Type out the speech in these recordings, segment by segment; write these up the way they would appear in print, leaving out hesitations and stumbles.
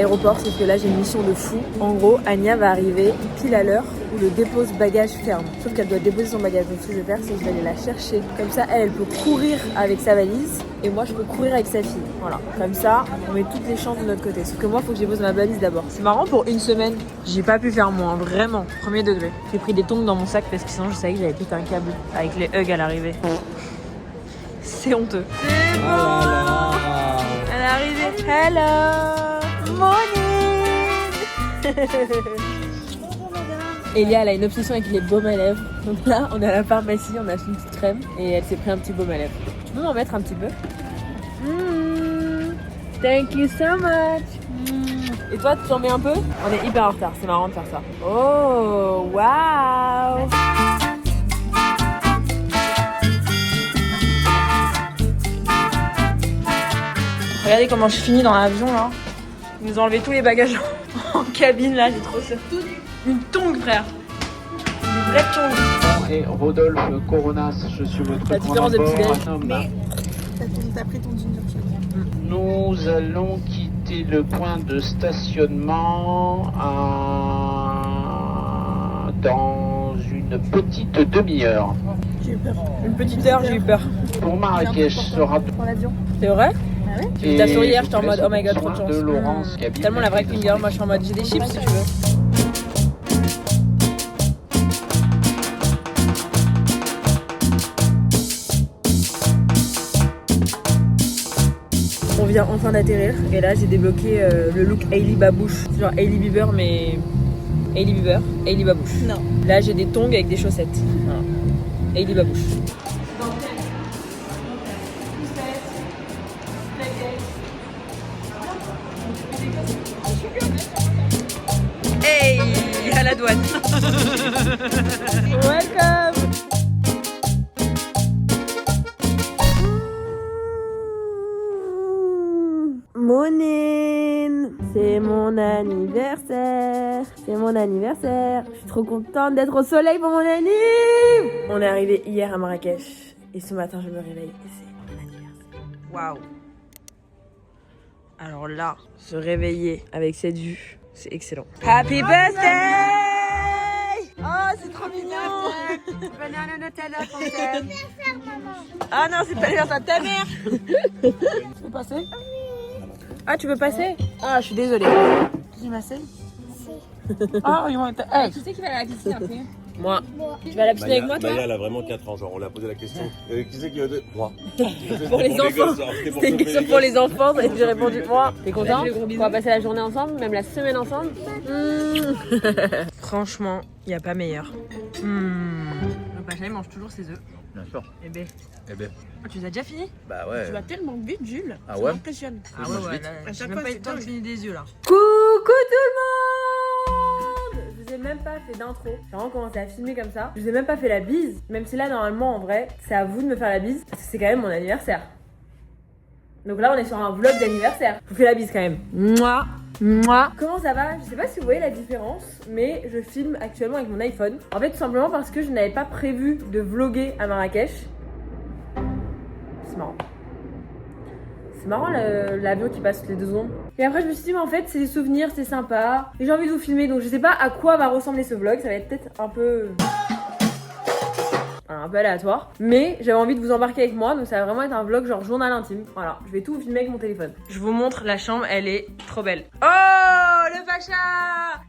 l'aéroport, sauf que là j'ai une mission de fou. En gros, Anya va arriver pile à l'heure où le dépose bagage ferme. Sauf qu'elle doit déposer son bagage. Donc ce que je vais faire, c'est que je vais aller la chercher. Comme ça, elle peut courir avec sa valise et moi je peux courir avec sa fille. Voilà. Comme ça, on met toutes les chances de notre côté. Sauf que moi, il faut que je dépose ma valise d'abord. C'est marrant, pour une semaine, j'ai pas pu faire moins, vraiment. Premier degré. J'ai pris des tongs dans mon sac parce que sinon je savais que j'avais pété un câble avec les hugs à l'arrivée. C'est honteux. C'est bon. Elle est arrivée. Hello. Morning. Elia, elle a une obsession avec les baumes à lèvres. Donc là, on est à la pharmacie, on a acheté une petite crème et elle s'est pris un petit baume à lèvres. Tu peux m'en mettre un petit peu? Thank you so much. Et toi, tu t'en mets un peu? On est hyper en retard, c'est marrant de faire ça. Oh, waouh. Regardez comment je finis dans l'avion là. Ils nous ont enlevé tous les bagages en cabine là, j'ai trop peur. Une tongue, frère. Une vraie tongue. Et Rodolphe Coronas, je suis votre La différence de petit déj. Mais t'as pris ton ginger shot. nous allons quitter le point de stationnement dans une petite demi-heure. J'ai eu peur. Une petite heure, j'ai eu peur. Pour Marrakech sera Pour l'avion. C'est vrai? Ah ouais? J'ai vu ta souris hier, j'étais en mode oh my god, trop de chance. de Laurence Cabine. Tellement la vraie Queen Girl, moi je suis en mode j'ai des chips si tu veux. On vient enfin d'atterrir et là j'ai débloqué le look Hailey Babouche. C'est genre Hailey Bieber mais Hailey Bieber, Hailey Babouche. Non. Là j'ai des tongs avec des chaussettes. Voilà. Hailey Babouche. Hey, à la douane. Welcome. Morning. C'est mon anniversaire. C'est mon anniversaire. Je suis trop contente d'être au soleil pour mon anniv. On est arrivé hier à Marrakech et ce matin je me réveille et c'est mon anniversaire. Waouh. Alors là, se réveiller avec cette vue, c'est excellent. Happy birthday! Oh, c'est trop mignon! Banana Nutella fontaine. Ah non, c'est pas l'anniversaire de ta mère! Tu peux passer? Ah, tu peux passer? Ah, je suis désolée. J'ai massé. Ah, ils vont être... Hey, Tu sais qu'il va aller à la piscine après? moi. Tu vas à la piscine avec moi, toi? Maya, elle a vraiment 4 ans, genre on lui a posé la question. Qui c'est qui va de... Moi. Pour les enfants. C'était une question pour les enfants et j'ai répondu moi. T'es content? On va passer la journée ensemble, même la semaine ensemble. Franchement, il n'y a pas meilleur. Le Pacha, il mange toujours ses œufs. Bien sûr. Eh ben. Eh ben. Oh, tu les as déjà fini? Bah ouais. Tu vas tellement vite, Jules. Ah Ça ouais? m'impressionne. Ah ouais, ouais, là, À j'ai chaque même fois, pas eu c'est le temps de dingue. finir des yeux là. Coucou tout le monde! Je vous ai même pas fait d'intro. J'ai vraiment commencé à filmer comme ça. Je vous ai même pas fait la bise. Même si là, normalement, en vrai, c'est à vous de me faire la bise. Parce que c'est quand même mon anniversaire. Donc là, on est sur un vlog d'anniversaire. Je vous fais la bise quand même. Mouah! Mouah! Comment ça va? Je sais pas si vous voyez la différence, mais je filme actuellement avec mon iPhone. En fait, tout simplement parce que je n'avais pas prévu de vlogger à Marrakech. C'est marrant. C'est marrant l'avion qui passe toutes les 2 secondes. Et après je me suis dit mais en fait c'est des souvenirs, c'est sympa. Et j'ai envie de vous filmer donc je sais pas à quoi va ressembler ce vlog. Ça va être peut-être un peu... un peu aléatoire. Mais j'avais envie de vous embarquer avec moi. Donc ça va vraiment être un vlog genre journal intime. Voilà, je vais tout vous filmer avec mon téléphone. Je vous montre la chambre, elle est trop belle. Oh le Pacha!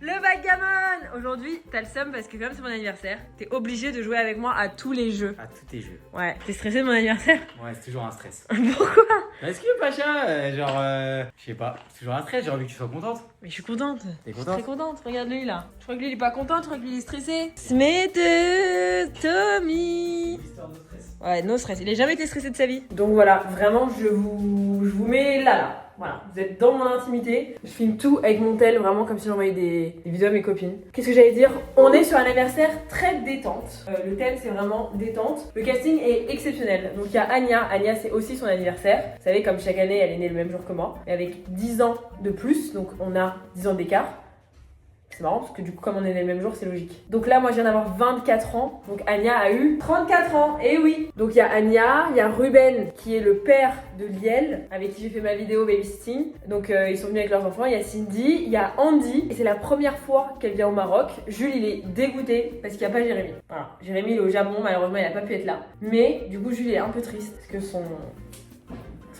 Le backgammon! Aujourd'hui t'as le seum parce que comme c'est mon anniversaire, t'es obligé de jouer avec moi à tous les jeux. À tous tes jeux. Ouais, t'es stressé de mon anniversaire? Ouais, c'est toujours un stress. Pourquoi? Est-ce que Pacha, je sais pas, c'est toujours un stress, j'ai envie que tu sois contente. Mais je suis contente. T'es Je suis contente? très contente, regarde lui là. Je crois que lui il est pas content, je crois que lui il est stressé. Smith, Tommy. Histoire de stress. Ouais, no stress, il a jamais été stressé de sa vie. Donc voilà, vraiment je vous mets là. Voilà, vous êtes dans mon intimité. Je filme tout avec mon tel, vraiment comme si j'envoyais des vidéos à mes copines. Qu'est-ce que j'allais dire? On est sur un anniversaire très détente. Le thème c'est vraiment détente. Le casting est exceptionnel. Donc il y a Anya. Anya c'est aussi son anniversaire. Vous savez, comme chaque année, elle est née le même jour que moi. Et avec 10 ans de plus, donc on a 10 ans d'écart. C'est marrant parce que du coup, comme on est né le même jour, c'est logique. Donc là, moi, je viens d'avoir 24 ans. Donc Anya a eu 34 ans. Et oui. Donc il y a Anya, il y a Ruben qui est le père de Liel avec qui j'ai fait ma vidéo babysitting. Donc ils sont venus avec leurs enfants. Il y a Cindy, il y a Andy. Et c'est la première fois qu'elle vient au Maroc. Jules, il est dégoûté parce qu'il n'y a pas Jérémy. Voilà. Jérémy, il est au Japon. Malheureusement, il n'a pas pu être là. Mais du coup, Jules, il est un peu triste parce que son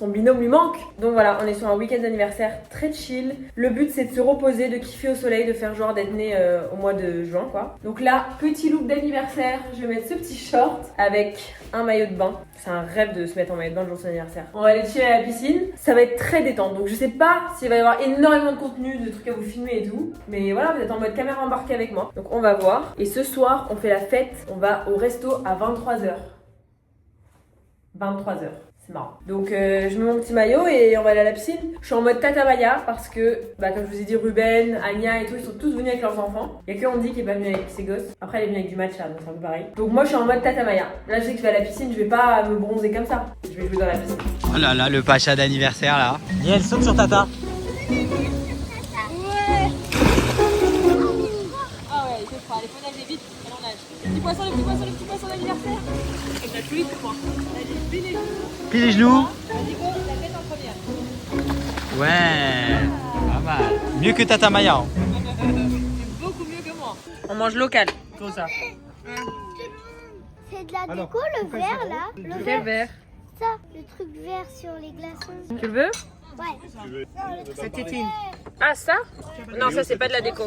binôme lui manque. Donc voilà, on est sur un week-end d'anniversaire très chill. Le but, c'est de se reposer, de kiffer au soleil, de faire genre d'être né au mois de juin, quoi. Donc là, petit look d'anniversaire. Je vais mettre ce petit short avec un maillot de bain. C'est un rêve de se mettre en maillot de bain le jour de son anniversaire. On va aller chiller à la piscine. Ça va être très détente. Donc je sais pas s'il va y avoir énormément de contenu, de trucs à vous filmer et tout. Mais voilà, vous êtes en mode caméra embarquée avec moi. Donc on va voir. Et ce soir, on fait la fête. On va au resto à 23h. 23h. C'est marrant. Donc je mets mon petit maillot et on va aller à la piscine. Je suis en mode tatamaya parce que, comme je vous ai dit, Ruben, Anya et tout, ils sont tous venus avec leurs enfants. Il y a que Andy qui est pas venu avec ses gosses. Après, elle est venue avec du matcha, donc c'est un peu pareil. Donc moi, je suis en mode tatamaya. Là, je sais que je vais à la piscine, je vais pas me bronzer comme ça. Je vais jouer dans la piscine. Oh là là, le pacha d'anniversaire là. Niel, saute sur Tata. Ah ouais, il fait froid. Allez, faut nager vite. Allez, on nage. Le petit poisson, le petit poisson, le petit poisson d'anniversaire. Il a plus vite que moi. Allez, plie les genoux. Plie les genoux. Vas-y, go, la tête en première. Ouais, pas mal. Mieux que Tata Maya. Hein. C'est beaucoup mieux que moi. On mange local. Tout ça. C'est de la déco, le vert là. Le Quel verre? Ça, le truc vert sur les glaçons. Tu le veux? Ouais. C'est tétine. Ah ça? Non, ça c'est pas de la déco.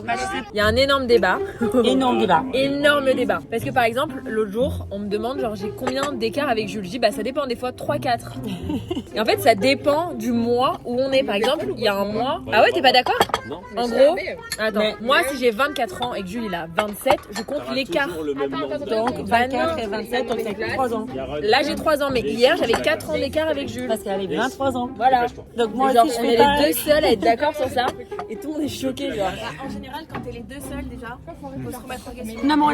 Il y a un énorme débat. Énorme débat. Parce que par exemple, l'autre jour, on me demande genre j'ai combien d'écart avec Jules. Je dis ça dépend des fois 3-4. Et en fait, ça dépend du mois où on est. Par exemple, il y a un mois. Ah ouais, t'es pas d'accord? Non. En gros, attends, moi si j'ai 24 ans et que Jules il a 27, je compte l'écart. Donc 24 et 27, donc c'est 3 ans. Là j'ai 3 ans, mais hier j'avais 4 ans d'écart avec Jules. Parce qu'elle avait 23 ans. Voilà. Donc moi Genre, aussi, je on fais est pareil. les deux seuls à être d'accord sur ça. Et tout le monde est choqué, genre. En général, quand t'es les deux seuls déjà, faut se remettre en question. Non, mais on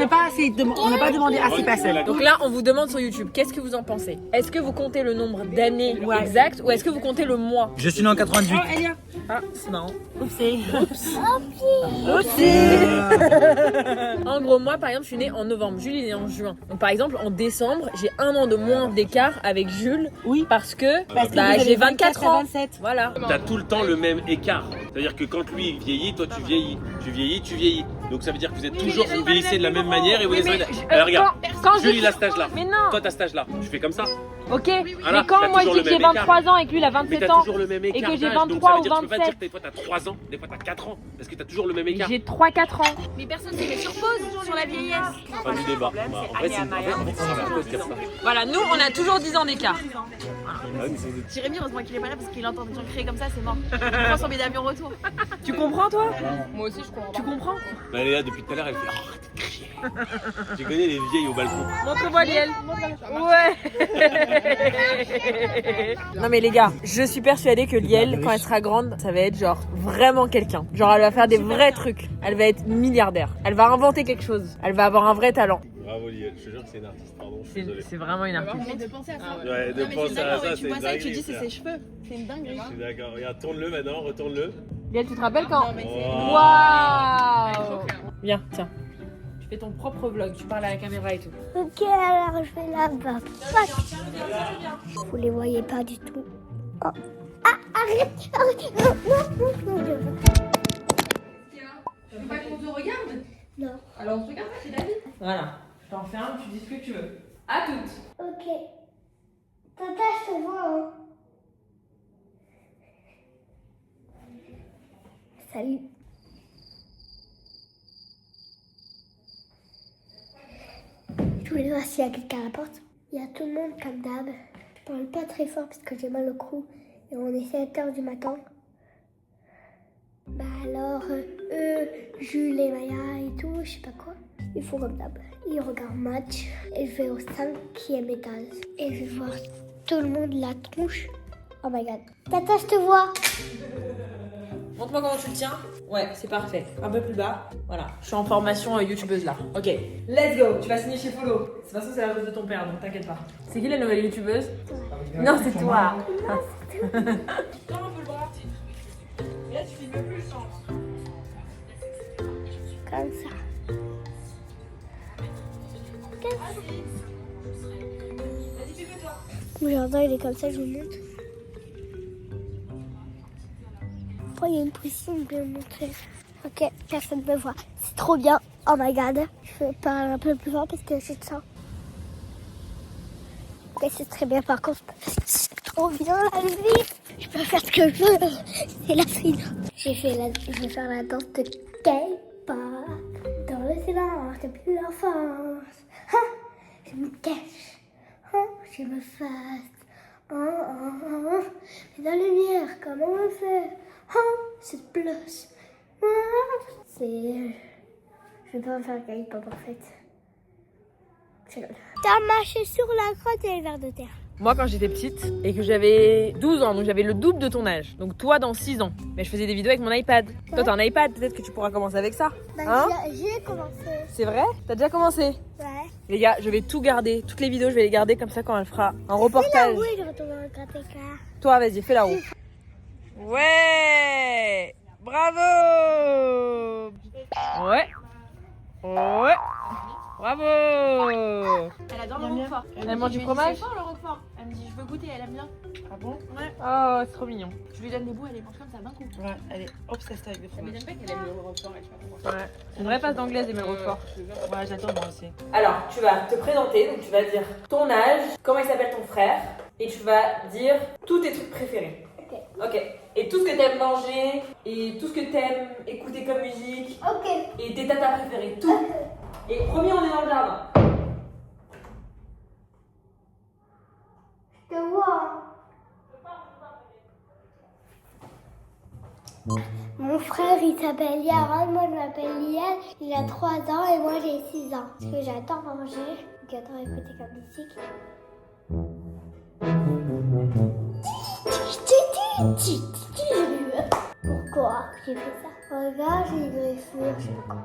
n'a pas demandé assez personne. Donc là, on vous demande sur YouTube, qu'est-ce que vous en pensez? Est-ce que vous comptez le nombre d'années exact ou est-ce que vous comptez le mois? Je suis né en 98. Oh, Elia. Ah, c'est marrant. Oupsie. En gros, moi, par exemple, je suis née en novembre. Jules, il est né en juin. Donc, par exemple, en décembre, j'ai 1 an de moins d'écart avec Jules. Oui. Parce que, Parce que vous avez j'ai 24 à ans. 27. Voilà. T'as tout le temps le même écart. C'est-à-dire que quand lui il vieillit, toi tu vieillis. Tu vieillis, tu vieillis. Donc ça veut dire que vous êtes toujours, vous vieillissez de la même manière et vous descendez. Regarde, quand Jules je- il a cet âge-là. Mais non. Toi t'as cet âge-là. Tu fais comme ça. Ok, Voilà, mais quand t'as moi je toujours dis le que j'ai même 23 ans et que lui il a Mais 27 t'as ans, toujours le même écart. que j'ai d'âge. 23 Donc ça veut ou dire, tu peux pas 27. dire que des fois t'as 3 ans, des fois t'as 4 ans. Parce que t'as toujours le même écart. j'ai 3-4 ans. Mais personne s'est mis sur pause sur la vieillesse. Pas du débat. En vrai, c'est une cause comme ça. Voilà, nous on a toujours 10 ans d'écart. Jérémy, heureusement qu'il est pas là parce qu'il entend des gens crier comme ça, c'est mort. Il prend son billet d'avion retour. Tu comprends toi? Moi aussi, je comprends. Tu comprends? Bah, elle est là depuis tout à l'heure, elle fait arrête de crier. Tu connais les vieilles au balcon. Montre-moi Liel. Ouais. Non mais les gars, je suis persuadée que Liel, quand elle sera grande, ça va être genre vraiment quelqu'un. Genre elle va faire des vrais trucs. Elle va être milliardaire. Elle va inventer quelque chose. Elle va avoir un vrai talent. Bravo Liel, je te jure que c'est une artiste, pardon, je suis désolé. C'est vraiment une artiste. Mais de penser à ça. Ouais, de penser à ça, c'est Tu vois ça et tu dingue. dis c'est ses cheveux. C'est une dinguerie. Je suis d'accord, regarde, tourne-le maintenant, retourne-le. Liel, tu te rappelles quand? Wow. Waouh. Viens, tiens. Tu fais ton propre vlog, tu parles à la caméra et tout. Ok, alors je vais là-bas. Vous les voyez pas du tout. Oh. Ah, arrête, arrête. Non, non, non, je veux pas. Tu veux pas qu'on te regarde? Non. Alors on se regarde, c'est David. Voilà. Je t'enferme, tu dis ce que tu veux. À toutes. Ok. Tata, je te vois, hein. Salut. Je voulais voir s'il y a quelqu'un à la porte. Il y a tout le monde comme d'hab. Je parle pas très fort parce que j'ai mal au cou. Et on est 7h du matin. Bah alors, eux, Jules et Maya et tout, je sais pas quoi. Ils font comme d'hab. Ils regardent match. Et je vais au 5e étage. Et je vais voir tout le monde la tronche. Oh my god. Tata, je te vois. Montre-moi comment tu le tiens. Ouais, c'est parfait. Un peu plus bas. Voilà. Je suis en formation youtubeuse là. Ok. Let's go. Tu vas signer chez Follow. De toute façon, c'est la rose de ton père, donc t'inquiète pas. C'est qui la nouvelle youtubeuse? Non, c'est toi. Comment on peut le voir? Là, tu filmes plus le sens. Comme ça. Mon jardin il est comme ça, je vous montre. Après il y a une piscine, je vais vous montrer. Ok, personne ne me voit. C'est trop bien. Oh my god. Je vais parler un peu plus fort parce que j'ai de ça. Ok, c'est très bien par contre. C'est trop bien la vie. Je peux faire ce que je veux. C'est la fine. Je vais faire la danse de K-pop. Dans le silence depuis l'enfance. Ah, je me cache. Oh, je me fasse. Oh, oh, oh. Mais dans la lumière, comment on fait? Oh, c'est plus. C'est. Je vais pas faire K-pop en fait. T'as marché sur la crotte et les vers de terre. Moi, quand j'étais petite et que j'avais 12 ans, donc j'avais le double de ton âge. Donc toi, dans 6 ans. Mais je faisais des vidéos avec mon iPad. Toi, t'as un iPad, peut-être que tu pourras commencer avec ça. Hein? J'ai commencé. C'est vrai? T'as déjà commencé? Ouais. Les gars, je vais tout garder. Toutes les vidéos, je vais les garder comme ça quand elle fera un reportage. Oui, je retourne dans le gratte-écart. Toi, vas-y, fais la roue. Ouais! Bravo! Ouais! Ouais! Bravo! Elle adore le roquefort. Elle mange du fromage? C'est fort le roquefort. Elle me dit je veux goûter, elle aime bien. Ah bon? Ouais. Oh, c'est trop mignon. Je lui donne des bouts, elle les mange comme ça d'un coup. Ouais, elle est obsessed avec le Ça fromage. m'étonne pas qu'elle aime le roquefort, elle, je sais pas pourquoi. Ouais. C'est une vraie passe d'anglaise aimer le roquefort. Ouais, j'adore moi aussi. Alors, tu vas te présenter, donc tu vas dire ton âge, comment il s'appelle ton frère, et tu vas dire tous tes trucs préférés. Ok. Ok. Et tout ce que t'aimes manger, et tout ce que t'aimes écouter comme musique, Ok. et tes tatas préférées, tout. Et premier, on est dans le jardin. Je te vois. Mon frère il s'appelle Yaron, moi je m'appelle Liane, il a 3 ans et moi j'ai 6 ans. Parce que j'adore manger, j'adore écouter comme musique. Pourquoi j'ai fait ça? Regarde, j'ai une greffure, je sais pas quoi.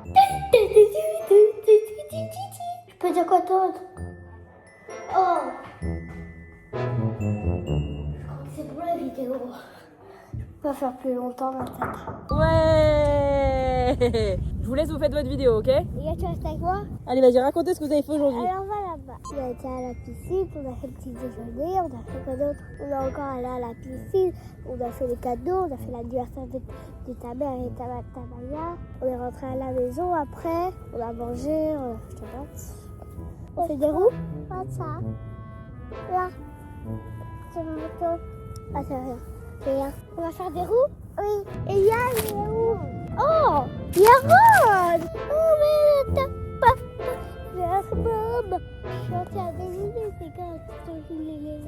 Je peux dire quoi d'autre? Oh! C'est pour la vidéo. Je peux faire plus longtemps maintenant. Ouais. Je vous laisse, vous faites votre vidéo, ok? Les gars, tu restes avec moi? Allez, vas-y, racontez ce que vous avez fait aujourd'hui. Alors on va là-bas. On a été à la piscine, on a fait le petit déjeuner, on a fait quoi d'autre? On est encore allé à la piscine, on a fait les cadeaux, on a fait l'anniversaire de ta mère et ta Maya. On est rentré à la maison après, on a mangé, je te montre. On fait des roues? Pas ça. Là. C'est une moto. Ah, c'est rien. C'est rien. On va faire des roues? Oui. Et Yann, il est où? Oh! Yaron! Oh, mais t'as pas. Je suis en train de déjeuner, c'est quand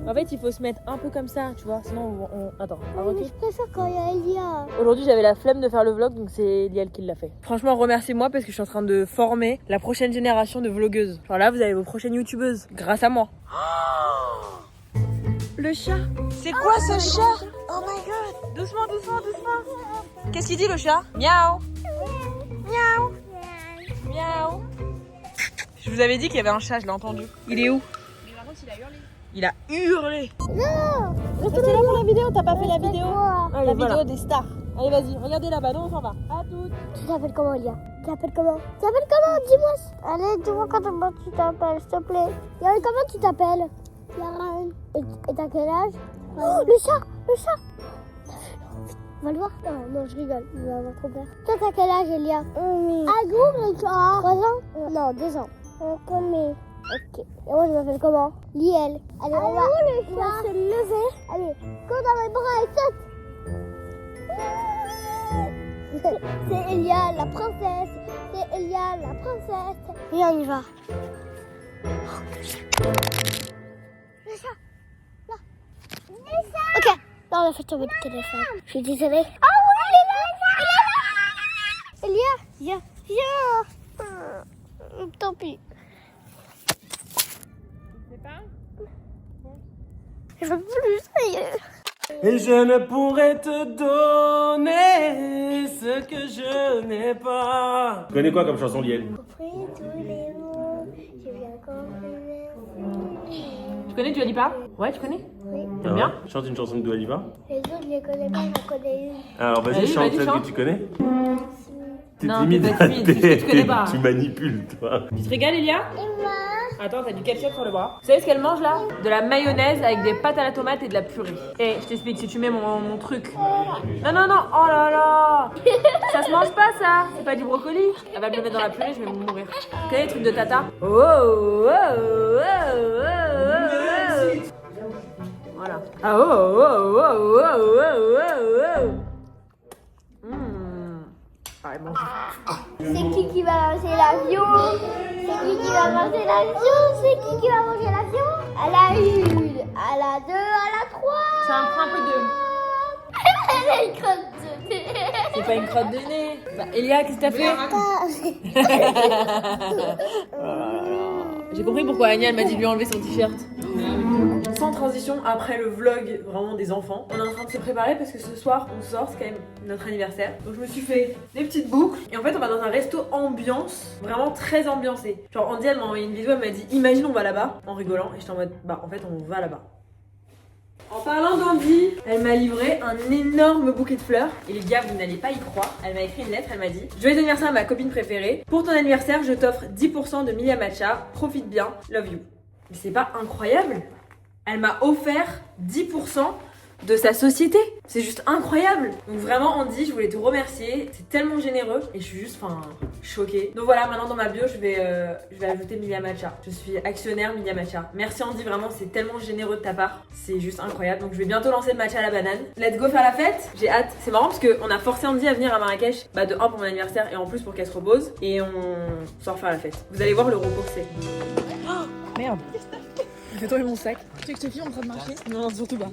En fait, il faut se mettre un peu comme ça, tu vois, sinon Attends, un mais recul. je préfère quand il y a Elia. Aujourd'hui, j'avais la flemme de faire le vlog, donc c'est Liel qui l'a fait. Franchement, remerciez-moi parce que je suis en train de former la prochaine génération de vlogueuses. Genre là, vous avez vos prochaines youtubeuses, grâce à moi. Oh, le chat. C'est quoi ce chat? Oh my god. Doucement, doucement, doucement. Qu'est-ce qu'il dit le chat? Miaou. Miaou. Miaou. Je vous avais dit qu'il y avait un chat, je l'ai entendu. Il est où? Mais par contre, il a hurlé. Il a hurlé. Non! Restez là pour la vidéo, t'as pas fait la vidéo. Quoi? La vidéo des stars. Allez, vas-y, regardez là-bas, nous on s'en va. À toutes. Tu t'appelles comment, Elia? Tu t'appelles comment? Tu t'appelles comment? Dis-moi. Allez, dis-moi comment tu t'appelles, s'il te plaît. Yaron, comment tu t'appelles? Yaron. Et t'as quel âge? Oh, le chat! Le chat! On va le voir? Non, je rigole. Il va avoir trop peur. Toi, t'as quel âge, Elia? Ah, gros, le chat! 3 ans? Non, 2 ans. Combien? Ok. Et moi, je m'appelle comment? Liel. Allez, on va se lever. Allez, cours dans mes bras et saute. C'est Elia, la princesse. C'est Elia, la princesse. Et on y va. Le chat. Là. Le chat. Ok. Là, on a fait tomber le téléphone. Je suis désolée. Oh oui, il est là. Il est là. Elia, viens. Tant pis. Je veux plus, ça y est. Et je ne pourrais te donner ce que je n'ai pas. Tu connais quoi comme chanson, Liel? Compris tous les mots, j'ai bien compris. Tu connais Dua Lipa? Ouais, tu connais? Oui. T'aimes bien? Chante une chanson de Dua Lipa. Les autres, je les connais pas, j'en connais une. Alors vas-y, Vas-y, chante vas-y, celle chante. que tu connais. T'es Non, timide. t'es pas timide, c'est juste que tu connais pas. Tu manipules, toi. Tu te régales, Elia? Et moi, Attends, t'as du ketchup sur le bras. Vous savez ce qu'elle mange là? De la mayonnaise avec des pâtes à la tomate et de la purée. Et je t'explique, si tu mets mon truc. Non, non, non, oh là là. Ça se mange pas ça. C'est pas du brocoli. Elle va me le mettre dans la purée, je vais mourir. Quel est le truc de tata? Oh, oh, oh, oh, oh, oh. Voilà. Ah, oh, oh, oh, oh, oh, oh, oh. Ah, elle mange. c'est qui va lancer l'avion? C'est qui va lancer l'avion? C'est qui va manger l'avion? À la 1, à la 2, à la 3. Ça me prend un peu de... Elle a une crotte de nez. C'est pas une crotte de nez. Bah, Elia, qu'est-ce que t'as fait? J'ai compris pourquoi Anya elle m'a dit de lui enlever son t-shirt. Sans transition, après le vlog vraiment des enfants, on est en train de se préparer parce que ce soir on sort, c'est quand même notre anniversaire. Donc je me suis fait des petites boucles et en fait on va dans un resto ambiance, vraiment très ambiancé. Genre Andy elle m'a envoyé une vidéo, elle m'a dit imagine on va là-bas en rigolant et j'étais en mode bah en fait on va là-bas. En parlant d'Andy, elle m'a livré un énorme bouquet de fleurs. Et les gars, vous n'allez pas y croire. Elle m'a écrit une lettre, elle m'a dit joyeux anniversaire à ma copine préférée. Pour ton anniversaire, je t'offre 10% de Milia Matcha. Profite bien, love you. Mais c'est pas incroyable? Elle m'a offert 10% de sa société. C'est juste incroyable. Donc vraiment Andy, je voulais te remercier. C'est tellement généreux et je suis juste choquée. Donc voilà, maintenant dans ma bio, je vais ajouter Milia Matcha. Je suis actionnaire Milia Matcha. Merci Andy, vraiment, c'est tellement généreux de ta part. C'est juste incroyable. Donc je vais bientôt lancer le matcha à la banane. Let's go faire la fête. J'ai hâte. C'est marrant parce qu'on a forcé Andy à venir à Marrakech. Bah de 1 pour mon anniversaire et en plus pour qu'elle se repose. Et on sort faire la fête. Vous allez voir le repos que c'est. Oh, merde. Fais tomber mon sac. Tu veux que je te filme en train de marcher? Non, surtout pas.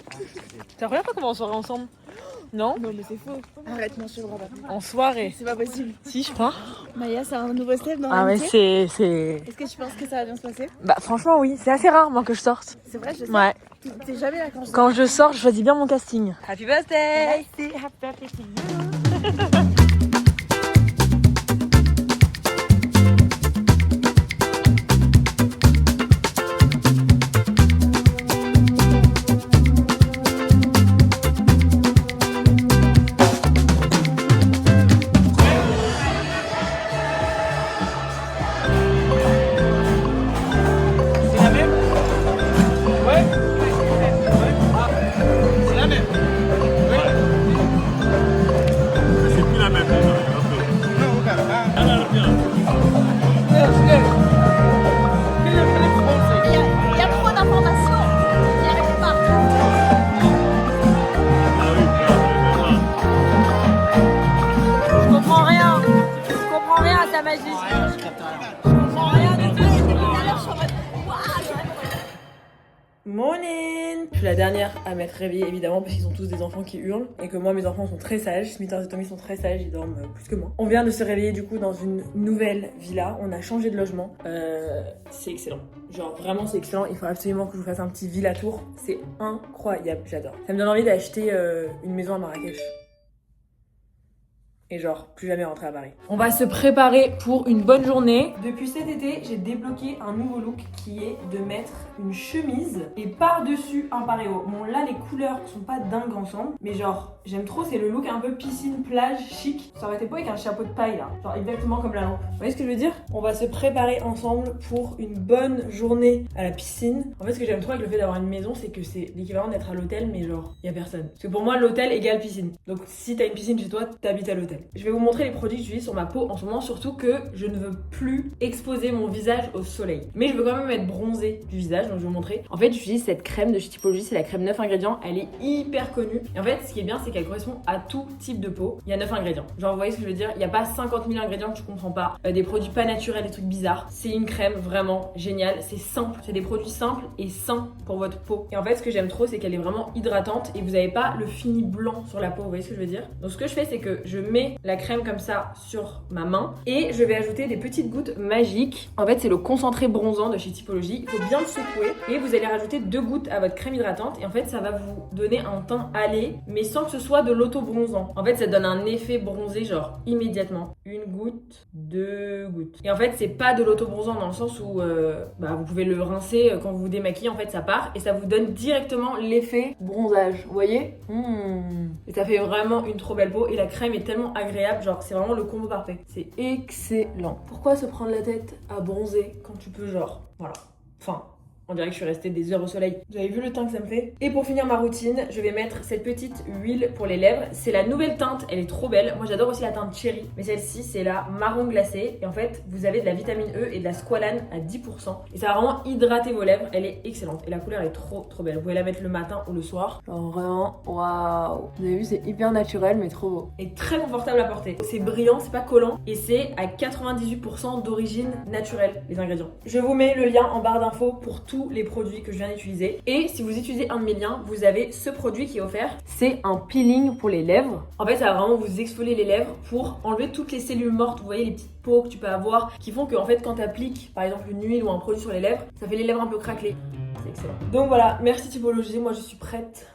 C'est la première fois qu'on va en soirée ensemble. Non? Non, mais c'est faux. Arrête, mon cheveu. En soirée. C'est pas possible. Si, je crois. Maya, c'est un nouveau step dans Ah mais l'amitié. c'est... Est-ce que tu penses que ça va bien se passer? Bah franchement oui, c'est assez rare moi que je sorte. C'est vrai, je sais. Ouais. T'es jamais là quand je Quand je sors, je choisis bien mon casting. Happy birthday! Merci, happy birthday to you. Il y a trop d'informations. J'y arrive pas. Je comprends rien. Je comprends rien à ta magie. Je comprends rien du tout. Morning! Je suis la dernière à m'être réveillée évidemment parce qu'ils ont tous des enfants qui hurlent et que moi mes enfants sont très sages, Smithers et Tommy sont très sages, ils dorment plus que moi. On vient de se réveiller du coup dans une nouvelle villa, on a changé de logement, c'est excellent. Genre vraiment c'est excellent, il faut absolument que je vous fasse un petit villa tour, c'est incroyable, j'adore. Ça me donne envie d'acheter une maison à Marrakech. Et genre, plus jamais rentrer à Paris. On va se préparer pour une bonne journée. Depuis cet été, j'ai débloqué un nouveau look qui est de mettre une chemise et par-dessus un paréo. Bon là, les couleurs sont pas dingues ensemble, mais genre, j'aime trop, c'est le look un peu piscine, plage, chic. Ça aurait été pas avec un chapeau de paille là, genre exactement comme la lampe. Vous voyez ce que je veux dire? On va se préparer ensemble pour une bonne journée à la piscine. En fait, ce que j'aime trop avec le fait d'avoir une maison, c'est que c'est l'équivalent d'être à l'hôtel, mais genre, y a personne. Parce que pour moi, l'hôtel égale piscine. Donc si t'as une piscine chez toi, t'habites à l'hôtel. Je vais vous montrer les produits que j'utilise sur ma peau en ce moment, surtout que je ne veux plus exposer mon visage au soleil. Mais je veux quand même être bronzée du visage, donc je vais vous montrer. En fait, j'utilise cette crème de chez Typologie, c'est la crème 9 ingrédients, elle est hyper connue. Et en fait, ce qui est bien, c'est qu'elle correspond à tout type de peau. Il y a 9 ingrédients. Genre, vous voyez ce que je veux dire? Il n'y a pas 50 000 ingrédients que tu comprends pas, des produits pas naturels, des trucs bizarres. C'est une crème vraiment géniale, c'est simple, c'est des produits simples et sains pour votre peau. Et en fait, ce que j'aime trop, c'est qu'elle est vraiment hydratante et vous n'avez pas le fini blanc sur la peau, vous voyez ce que je veux dire? Donc, ce que je fais, c'est que je mets la crème comme ça sur ma main et je vais ajouter des petites gouttes magiques. En fait, c'est le concentré bronzant de chez Typologie. Il faut bien le secouer et vous allez rajouter 2 gouttes à votre crème hydratante et en fait, ça va vous donner un teint hâlé mais sans que ce soit de l'auto-bronzant. En fait, ça donne un effet bronzé genre immédiatement. 1 goutte, 2 gouttes. Et en fait, c'est pas de l'auto-bronzant dans le sens où vous pouvez le rincer quand vous vous démaquillez, en fait, ça part et ça vous donne directement l'effet bronzage. Vous voyez? Et ça fait vraiment une trop belle peau et la crème est tellement vraiment agréable, genre c'est vraiment le combo parfait. C'est excellent. Pourquoi se prendre la tête à bronzer quand tu peux genre, voilà, enfin... On dirait que je suis restée des heures au soleil. Vous avez vu le teint que ça me fait? Et pour finir ma routine, je vais mettre cette petite huile pour les lèvres. C'est la nouvelle teinte, elle est trop belle. Moi j'adore aussi la teinte cherry. Mais celle-ci, c'est la marron glacée. Et en fait, vous avez de la vitamine E et de la squalane à 10%. Et ça va vraiment hydrater vos lèvres. Elle est excellente. Et la couleur est trop belle. Vous pouvez la mettre le matin ou le soir. Genre vraiment, waouh. Vous avez vu, c'est hyper naturel, mais trop beau. Et très confortable à porter. C'est brillant, c'est pas collant. Et c'est à 98% d'origine naturelle, les ingrédients. Je vous mets le lien en barre d'infos pour tous les produits que je viens d'utiliser. Et si vous utilisez un de mes liens, vous avez ce produit qui est offert. C'est un peeling pour les lèvres. En fait, ça va vraiment vous exfolier les lèvres pour enlever toutes les cellules mortes. Vous voyez les petites peaux que tu peux avoir qui font que en fait quand tu appliques par exemple une huile ou un produit sur les lèvres, ça fait les lèvres un peu craquelées. C'est excellent. Donc voilà, merci Typologie. Moi je suis prête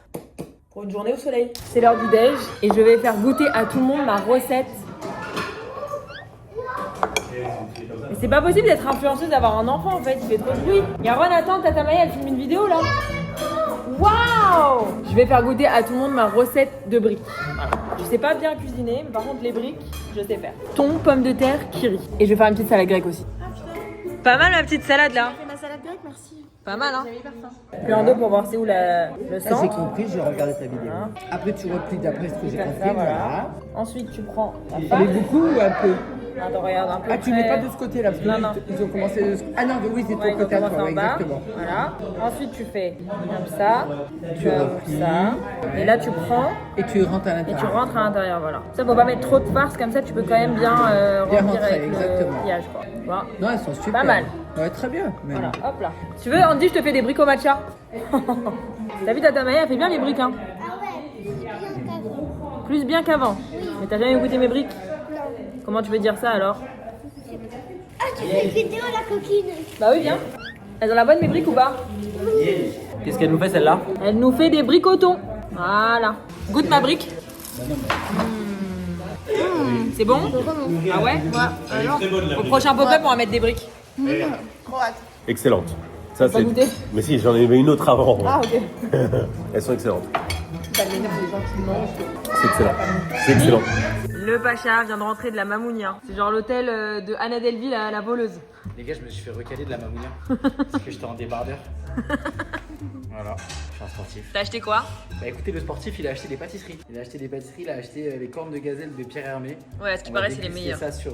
pour une journée au soleil. C'est l'heure du déj et je vais faire goûter à tout le monde ma recette. Mais c'est pas possible d'être influenceuse, d'avoir un enfant en fait, il fait trop de bruit. Y'a Ron, attends, Tata Maya elle filme une vidéo là. Waouh! Je vais faire goûter à tout le monde ma recette de briques. Voilà. Je sais pas bien cuisiner, mais par contre les briques, je sais faire. Thon, pommes de terre, kiri. Et je vais faire une petite salade grecque aussi. Pas mal la petite salade là. J'ai ma salade grecque, merci. Pas mal hein. J'avais hyper faim. Plus en deux pour voir c'est où le J'ai centre. compris, j'ai regardé ta vidéo. Hein. Après, tu replies d'après ce que j'ai Comme compris. ça, voilà. Ensuite tu prends la Mais pâte. beaucoup ou un peu? Attends, regarde un peu. Ah, tu près. mets pas de ce côté là parce que Non, non. ils ont commencé de ce... Ah non, oui, c'est Ouais, ton côté à commence toi, en bas. exactement. Voilà. Ensuite, tu fais comme ça. Tu ouvres replies. ça. Et là, tu prends Et tu rentres à et l'intérieur. tu rentres à l'intérieur. Voilà. Ça, faut pas mettre trop de farce. Comme ça, tu peux quand même bien Bien remplir rentrer, avec exactement. le pillage, quoi. Tu vois. Non, elles sont super. Pas mal. Ouais, très bien. Même. Voilà. Hop là. Tu veux, Andy, je te fais des briques au matcha. T'as vu Tata Maya, elle fait bien les briques, hein. Ah ouais, c'est bien qu'avant. Plus bien qu'avant. Mais t'as jamais goûté mes briques? Non. Comment tu veux dire ça alors? Ah, tu fais une vidéo la coquine. Bah oui, bien. Elles ont la bonne mes briques ou pas? Qu'est-ce qu'elle nous fait celle-là? Elle nous fait des briques au thon. Voilà. Goûte ma brique. C'est bon? Ah ouais? Alors, au prochain pop-up, on va mettre des briques. Trop hâte. Excellente. Ça, Pas goûté? Mais si, j'en ai eu une autre avant. Ah ok. Elles sont excellentes. Ça m'énerve les gens qui mangent. C'est excellent. C'est excellent. Le Pacha vient de rentrer de la Mamounia. C'est genre l'hôtel de Anna Delville à la voleuse. Les gars, je me suis fait recaler de la Mamounia parce que j'étais en débardeur. Voilà, je suis un sportif. T'as acheté quoi? Bah écoutez, le sportif, il a acheté des pâtisseries. Il a acheté les cornes de gazelle de Pierre Hermé. Ouais, à ce qui On va paraît, c'est les déguster meilleurs. ça sur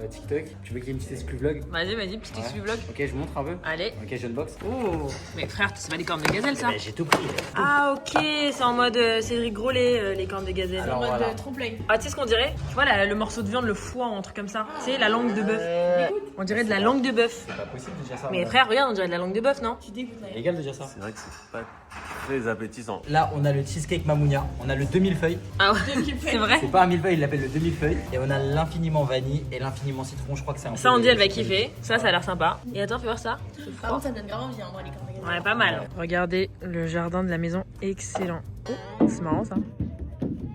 TikTok. Tu veux qu'il y ait une petite exclu vlog? Vas-y, petit Ouais. exclu vlog. Ok, je montre un peu. Allez. Ok, je unbox. Oh, mais frère, c'est pas des cornes de gazelle ça? Bah, j'ai tout pris. Ah ok, c'est en mode Cédric Grolet, les cornes de gazelle. Alors, En mode voilà. trompe-l'œil. Ah, tu sais ce qu'on dirait? Tu vois le morceau de viande, le foie ou un truc comme ça. Tu sais, la langue de bœuf. On dirait de la langue de bœuf. C'est pas possible de dire ça. Mais voilà. frère, regarde, on dirait de la langue de bœuf, non? C'est légal de dire ça. C'est vrai que c'est pas très appétissant. Là, on a le cheesecake Mamounia. On a le demi-feuille. Ah ouais, c'est vrai? C'est pas un millefeuille, il l'appelle le demi-feuille. Et on a l'infiniment vanille et l'infiniment citron. Je crois que c'est un Ça, peu on dit, elle va le- kiffer. Ça a l'air sympa. Et attends, fais voir ça. Par contre, ça donne grave envie, en vrai, les cornes de gazelle. Ouais, pas mal. Regardez le jardin de la maison, excellent. Oh, c'est marrant ça.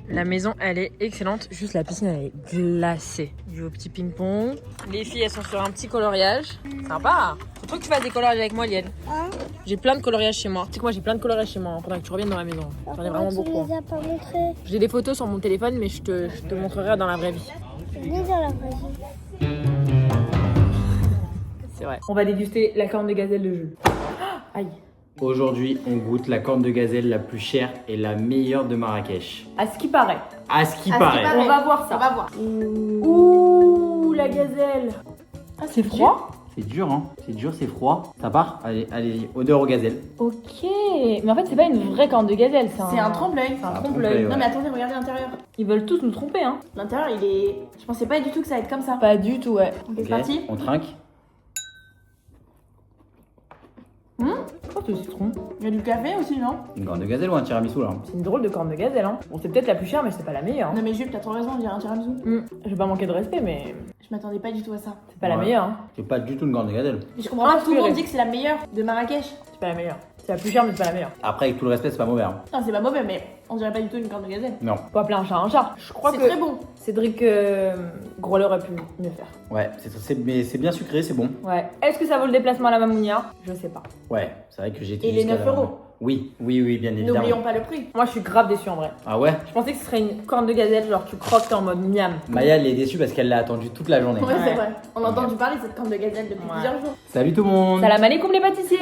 La maison, elle est excellente. Juste la piscine, elle est glacée. Du au petit ping-pong. Les filles, elles sont sur un petit coloriage. Sympa. Faut trop que tu fasses des coloriages avec moi, Liel. Hein? J'ai plein de coloriages chez moi. Tu sais que moi, j'ai plein de coloriages chez moi. Faudra que tu reviennes dans la maison. J'en ai vraiment Tu beaucoup. les as pas montrés. J'ai des photos sur mon téléphone, mais je te montrerai dans la vraie vie. Ni dans la vraie vie. C'est vrai. On va déguster la corne de gazelle de Jules. Ah, aïe. Aujourd'hui, on goûte la corne de gazelle la plus chère et la meilleure de Marrakech. À ce qui paraît. À ce qui À ce qui paraît. paraît. On va voir ça. On va voir. Ouh, la gazelle. Ah, c'est froid? C'est dur, hein. C'est dur, c'est froid. Ça part? Allez, allez, odeur au gazelle. Ok, mais en fait c'est pas une vraie corne de gazelle, C'est un trompe-l'œil. C'est un un trompe-l'œil. trompe-l'œil, Non, ouais. mais attendez, regardez l'intérieur. Ils veulent tous nous tromper, hein. L'intérieur, il est. Je pensais pas du tout que ça allait être comme ça. Pas du tout, ouais. Ok, Ok, c'est parti. on trinque. Oh, c'est au citron. Il y a du café aussi, non? Une corne de gazelle ou un tiramisu là? C'est une drôle de corne de gazelle, hein. Bon, c'est peut-être la plus chère, mais c'est pas la meilleure. Non, mais Jules, t'as trop raison, on dirait un tiramisu. Je vais pas manquer de respect, mais Je m'attendais pas du tout à ça. c'est pas la Ouais. meilleure, hein. C'est pas du tout une corne de gazelle. Mais je comprends pas, tout le monde Inspiré. dit que c'est la meilleure de Marrakech. C'est pas la meilleure. C'est la plus chère, mais c'est pas la meilleure. Après, avec tout le respect, c'est pas mauvais. Hein. Non, c'est pas mauvais, mais on dirait pas du tout une corne de gazelle. Non. Faut appeler un chat un chat. Je crois C'est que très bon. Cédric Grolet aurait pu mieux faire. Ouais, mais c'est bien sucré, c'est bon. Ouais. Est-ce que ça vaut le déplacement à la Mamounia? Je sais pas. Ouais, c'est vrai que j'ai été Et les jusqu'à 9 la- euros. Oui, bien évidemment. N'oublions pas le prix. Moi, je suis grave déçue en vrai. Ah ouais? Je pensais que ce serait une corne de gazelle, genre tu croques, t'es en mode miam. Maya, elle est déçue parce qu'elle l'a attendu toute la journée. Ouais, c'est vrai. On a entendu parler de cette corne de gazelle depuis plusieurs jours. Salut tout le monde! Salam alaikum les pâtissiers.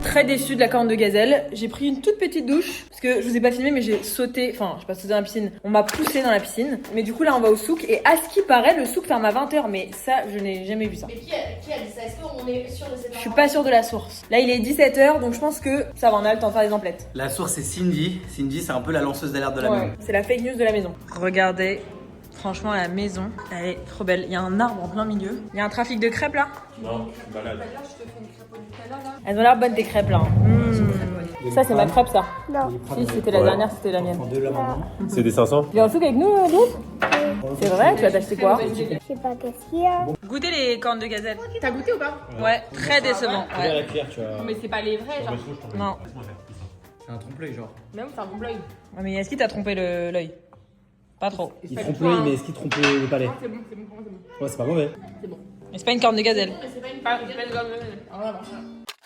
Très déçue de la corne de gazelle. J'ai pris une toute petite douche parce que je vous ai pas filmé, mais j'ai sauté. Enfin, je suis pas sauté dans la piscine. On m'a poussé dans la piscine. Mais du coup, là, on va au souk. Et à ce qui paraît, le souk ferme à 20h. Mais ça, je n'ai jamais vu ça. Mais qui a dit ça? Est-ce qu'on est sûr de cette Je suis pas sûre de la source. Là, il est 17h, donc je pense que ça va, on a le temps de faire les emplettes. La source c'est Cindy. Cindy, c'est un peu la lanceuse d'alerte de la maison. C'est la fake news de la maison. Regardez, franchement, la maison, elle est trop belle. Il y a un arbre en plein milieu. Il y a un trafic de crêpes là. Non, je suis malade. Elles ont l'air bonnes tes crêpes là. Ça, c'est ma crêpe ça. Non. Si, c'était la dernière, c'était la mienne. C'est des 500. Tu es en souk avec nous, Lise? C'est vrai? Tu vas t'acheter quoi? Je sais pas qu'est-ce qu'il y a. Goûtez les cornes de gazelle. T'as goûté ou pas? Ouais, très décevant. Ouais. la cuillère, tu vois. Mais c'est pas les vrais, genre. Non. C'est un trompe-l'œil, genre. Même c'est un bon l'œil. Ouais, mais est-ce qu'il t'a trompé l'œil? Pas trop. Il trompe l'œil, mais est-ce qu'il trompe le palais? C'est bon, c'est bon, c'est bon. Ouais, c'est pas mauvais. Mais c'est pas une corne de gazelle. C'est pas une corne de gazelle. Ah ouais,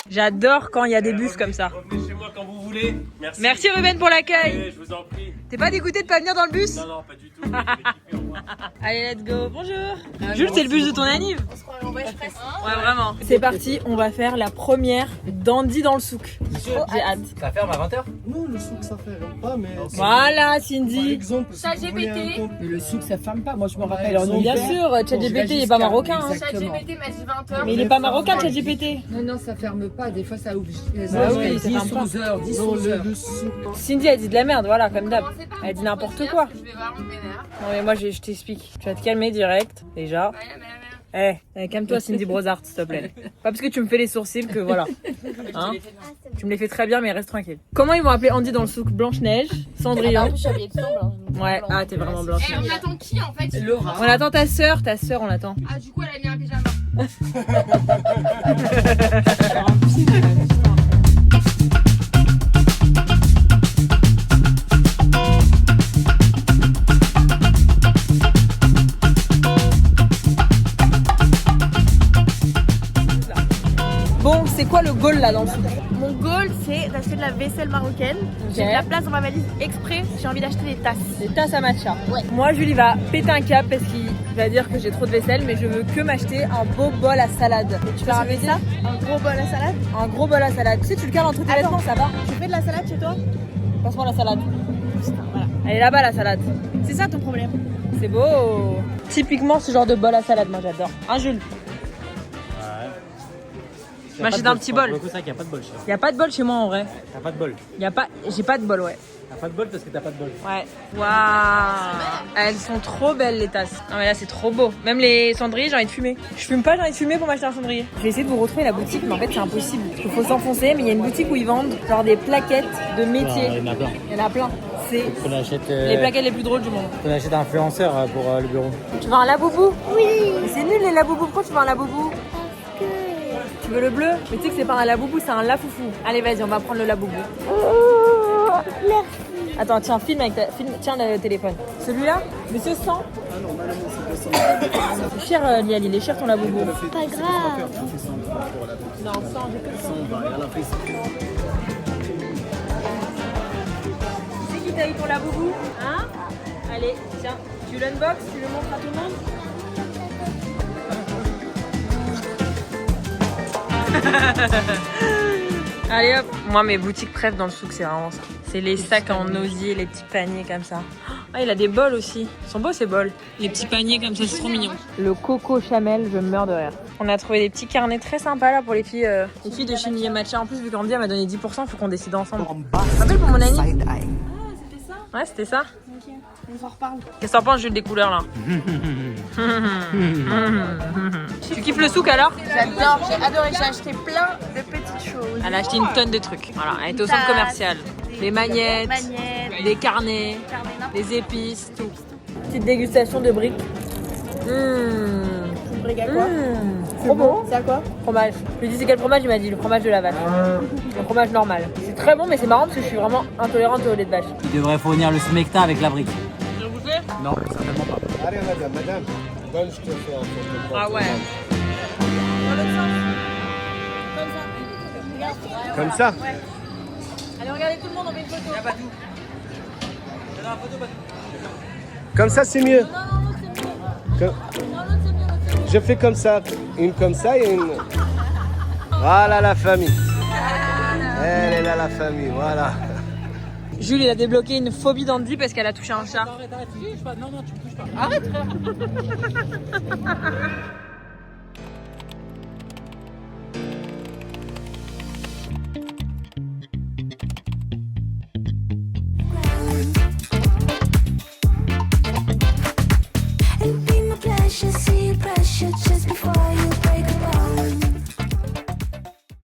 J'adore quand il y a des bus comme ça. Revenez chez moi quand vous voulez. Merci. Merci Ruben pour l'accueil. Je vous en prie. T'es pas dégoûté de pas venir dans le bus? Non, pas du tout. Je vais kiffer, au revoir. Allez, let's go. Bonjour. Jules, c'est le bus de ton anniv. On se croit en voyage presse. Ouais, vraiment. C'est parti, on va faire la première dandy dans le souk. J'ai hâte. Ça ferme à 20h? Non, le souk ça ferme pas, mais. Voilà, Cindy. Exemple, ChatGPT. Mais le souk ça ferme pas, moi je me rappelle en Bien hiver. sûr, ChatGPT il est pas marocain. Hein. Exactement. ChatGPT m'a dit 20h. Mais il est pas marocain, ChatGPT. Non, ça ferme pas, des fois ça ouvre. Bah oui, ça ferme pas. 10, 11 heures, 10, non, 11 heures. le souk. Cindy, elle dit de la merde, voilà, comme d'hab. Elle dit n'importe quoi. Je vais vraiment me vénère. Non, mais moi, je t'explique. Tu vas te calmer direct, déjà. Calme-toi, Cindy Brozart, s'il te plaît. Pas parce que tu me fais les sourcils que voilà. Hein? Tu me les fais très bien, mais reste tranquille. Comment ils vont appeler Andy dans le souk? Blanche-Neige, Cendrillon. Je suis habillée tout blanc. Ouais, ah, t'es vraiment blanche. Eh, on attend qui en fait? Laura. On attend ta sœur, on l'attend. Ah, du coup, elle a mis un pyjama. Bon, c'est quoi le goal là dans le souk? Mon goal, c'est d'acheter de la vaisselle marocaine. J'ai de la place dans ma valise exprès. J'ai envie d'acheter des tasses. Des tasses à matcha. Ouais. Moi, Julie va péter un cap parce qu'il va dire que j'ai trop de vaisselle, mais je veux que m'acheter un beau bol à salade. Tu peux ramener ça? Un gros bol à salade. Un gros bol à salade. Tu sais, tu le cales entre tes vêtements, ça va? Tu fais de la salade chez toi? Passe-moi la salade. Voilà. Elle est là-bas la salade. C'est ça ton problème? C'est beau. Typiquement ce genre de bol à salade, moi j'adore. Hein, Jules? M'achète un petit bol. C'est ça qu'il n'y a pas de bol, cher. Y a pas de bol chez moi en vrai. T'as pas de bol. J'ai pas de bol, ouais. T'as pas de bol parce que t'as pas de bol. Ouais. Waouh. Elles sont trop belles les tasses. Non mais là c'est trop beau. Même les cendriers, j'ai envie de fumer. Je fume pas, j'ai envie de fumer pour m'acheter un cendrier. Je vais essayer de vous retrouver la boutique, mais en fait c'est impossible. Il faut s'enfoncer, mais il y a une boutique où ils vendent genre des plaquettes de métier. Il y en a plein. Il y en a plein. C'est On achète, les plaquettes les plus drôles du monde. on achète un influenceur pour le bureau. Tu veux un laboubou? Oui. Mais c'est nul les laboubous. Pourquoi tu veux un laboubou? Tu veux le bleu? Mais tu sais que c'est pas un laboubou, c'est un lafoufou. Allez vas-y, on va prendre le laboubou. Oh, merci. Attends, tiens, filme avec tiens le téléphone. Celui-là? Mais ce 100? Ah non, madame, c'est 200. C'est cher Lial, il est cher ton laboubou. Pas grave. Non, 100, j'ai que 100. C'est qui t'a eu ton laboubou? Hein? Allez, tiens, tu l'unbox, tu le montres à tout le monde? Allez hop, moi mes boutiques préf dans le souk c'est vraiment ça. C'est les sacs en osier, les petits paniers comme ça. Ah il a des bols aussi, ils sont beaux ces bols. Les petits paniers comme ça, c'est trop mignon. Le coco chamel, je meurs de rire. On a trouvé des petits carnets très sympas là pour les filles de chez Millie Matcha. En plus vu qu'Andy m'a donné 10%, faut qu'on décide ensemble. Ça s'appelle pour mon ami. Ah, c'était ça? Ouais c'était ça. Ok, on s'en reparle. Qu'est-ce que t'en penses Jules des couleurs là? Tu kiffes le souk alors? J'adore, j'ai adoré, j'ai acheté plein de petites choses. Elle a acheté une tonne de trucs. Voilà, elle était au centre commercial. Des magnettes, des carnets, des épices, tout. Petite dégustation de briques. Briques à quoi? Trop bon. C'est à quoi? Fromage. Je lui ai dit c'est quel fromage? Il m'a dit le fromage de la vache. Le fromage normal. C'est très bon mais c'est marrant parce que je suis vraiment intolérante au lait de vache. Il devrait fournir le smecta avec la brique. Tu veux goûter? Non, certainement pas. Allez, madame, donne, je te fais un photo. Ah ouais. Comme ça? Allez, regardez tout le monde, on fait une photo. Y'a Badou. Fais la photo, Badou. Comme ça, c'est mieux. Non, l'autre c'est mieux. Comme- Non, l'autre c'est mieux, l'autre c'est mieux. Je fais comme ça. Une comme ça et une. Voilà la famille. Elle est là, la famille. Voilà. Jules, il a débloqué une phobie d'Andy parce qu'elle a touché un chat. Arrête, arrête. Non, non, tu me touches pas. Arrête, frère.